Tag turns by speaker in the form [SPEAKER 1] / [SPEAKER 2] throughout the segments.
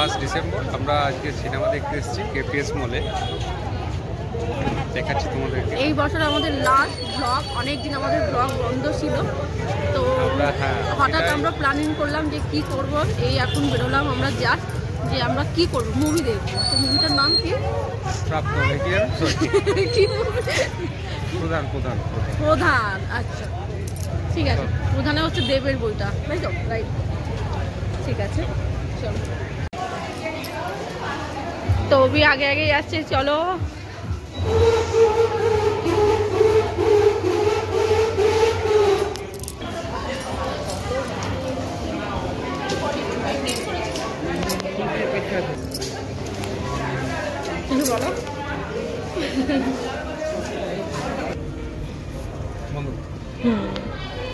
[SPEAKER 1] 1 December আমরা আজকে cinema দেখতে এসেছি কেপিএস মলে। দেখাচ্ছি তোমাদেরকে।
[SPEAKER 2] এই বছর আমাদের লাস্ট ব্লগ, অনেকদিন আমাদের ব্লগ বন্ধ ছিল, তো হঠাৎ আমরা প্ল্যানিং করলাম যে কি করব। এই এখন বেরোলাম আমরা জাস্ট যে আমরা কি করব, মুভি দেখব। তো মুভিটার নাম কি? প্রধান। আচ্ছা ঠিক আছে, প্রধানে হচ্ছে দেবের বইটা, তাই তো? রাইট, ঠিক আছে চলো। তো অভি আগে আগে যাচ্ছে, চলো। কিছু বলো।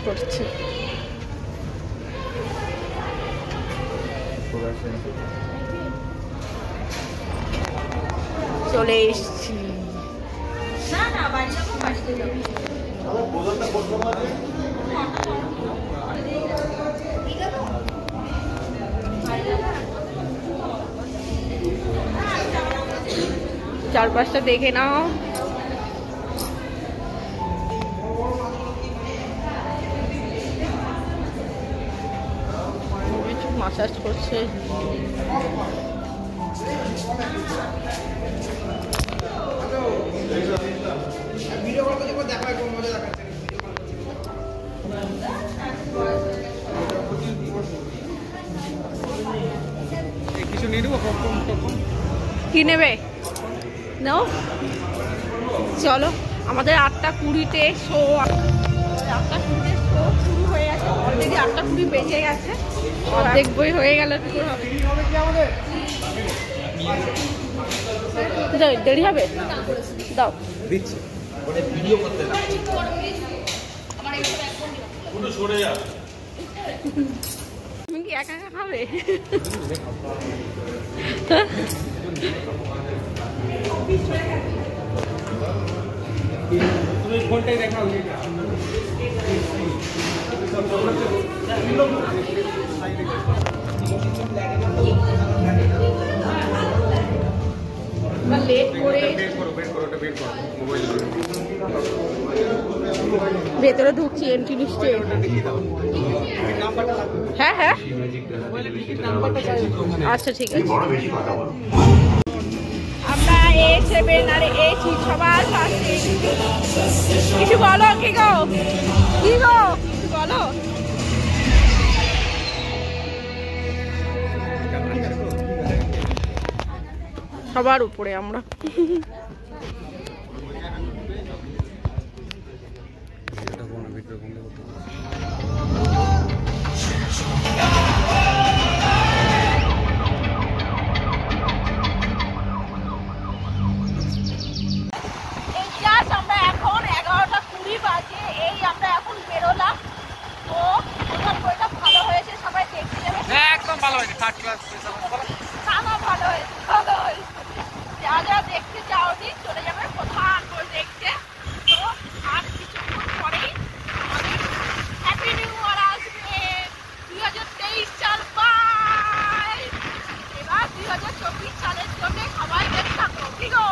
[SPEAKER 2] করছি, চলে এসছি। চারপাশটা দেখে নাও। মাসাজ করছে।
[SPEAKER 1] কিছু নিয়ে নেবো,
[SPEAKER 2] কি নেবে নাও। চলো, আমাদের 8:20-তে শো, 8:20-তে শো শুরু হয়ে গেছে। অলরেডি 8:20 বেজে গেছে, অর্ধেক বই হয়ে গেল। কি করে হবে? দেরি হবে, দাও
[SPEAKER 1] দিচ্ছি।
[SPEAKER 2] তুমি কি একা একা খাবে?
[SPEAKER 1] তুমি ফোনটাই দেখাও।
[SPEAKER 2] লেট করে ভেতরে ঢুকছি, এন্ট্রি লিস্টে। হ্যাঁ হ্যাঁ, আচ্ছা ঠিক আছে। আমরা A7 আর A6 সবার পাশে। কিছু বলো। কি গো, কি গো, কিছু বলো। সবার উপরে আমরা। আমরা এখন 11:20 বাজে, এই আমরা এখন বেরোলাম। তো প্রধান বইটা ভালো হয়েছে, সবাই দেখতে যাবে।
[SPEAKER 1] একদম ভালো হয়েছে, ফার্স্ট ক্লাস।
[SPEAKER 2] ভালো হয়েছে, ভালো হয়েছে। যা দেখতে চাওনি চলে যাবে প্রধান বই দেখতে। তো আর কিছুক্ষণ পরেই হ্যাপি নিউ ইয়ার আসবে। 2023 সাল বাই। এবার 2024 সালের জন্য সবাই দেখতে থাকো। কি গো,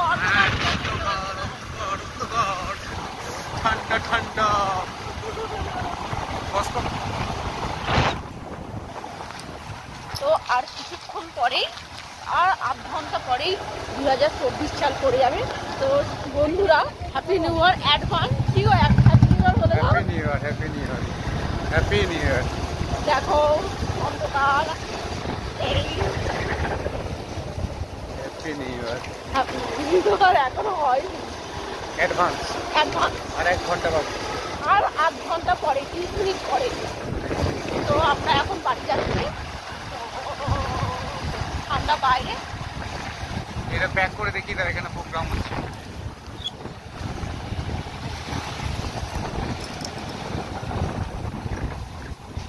[SPEAKER 1] ঠান্ডা ঠান্ডা।
[SPEAKER 2] তো আর কিছুক্ষণ পরেই, আর 8 ঘন্টা পরেই 2024 সাল পড়ে যাবে। তো বন্ধুরা, হ্যাপি নিউ ইয়ার অ্যাডভান্স। কি গো, হ্যাপি নিউ ইয়ার বলে দাও।
[SPEAKER 1] Happy new year, happy new year, happy new year.
[SPEAKER 2] দেখো অন্ধকার, এই
[SPEAKER 1] happy new year.
[SPEAKER 2] Happy new year এখনো হয়নি,
[SPEAKER 1] অ্যাডভান্স। আর 1 ঘন্টা বাকি,
[SPEAKER 2] আর 8 ঘন্টা পরে, 30 মিনিট পরে। তো আমরা এখন বাড়ি যাচ্ছি। ঠান্ডা বাইরে।
[SPEAKER 1] এটা প্যাক করে দেখি, তার এখানে প্রোগ্রাম হচ্ছে।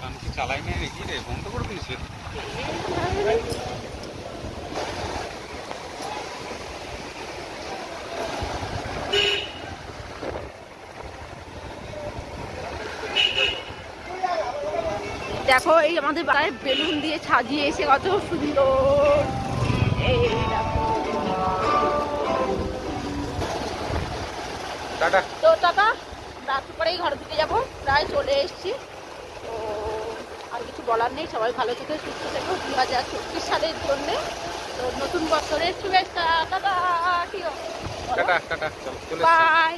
[SPEAKER 1] আমি কি চালাই না নাকি রে, বন্ধ করে দিয়েছে।
[SPEAKER 2] দেখো এই আমাদের বাড়ির বেলুন দিয়ে সাজিয়েছে কত সুন্দর। এই দেখো।
[SPEAKER 1] টাটা।
[SPEAKER 2] তো টাটা, রাত পরেই ঘরের দিকে যাবো, প্রায় চলে এসেছি। তো আর কিছু বলার নেই, সবাই ভালো থেকে সুস্থ থেকো 2024 সালের জন্যে। তো নতুন বছরের শুভেচ্ছা। টাটা।
[SPEAKER 1] টাটা টাটা চলো চলে এসো।
[SPEAKER 2] বাই।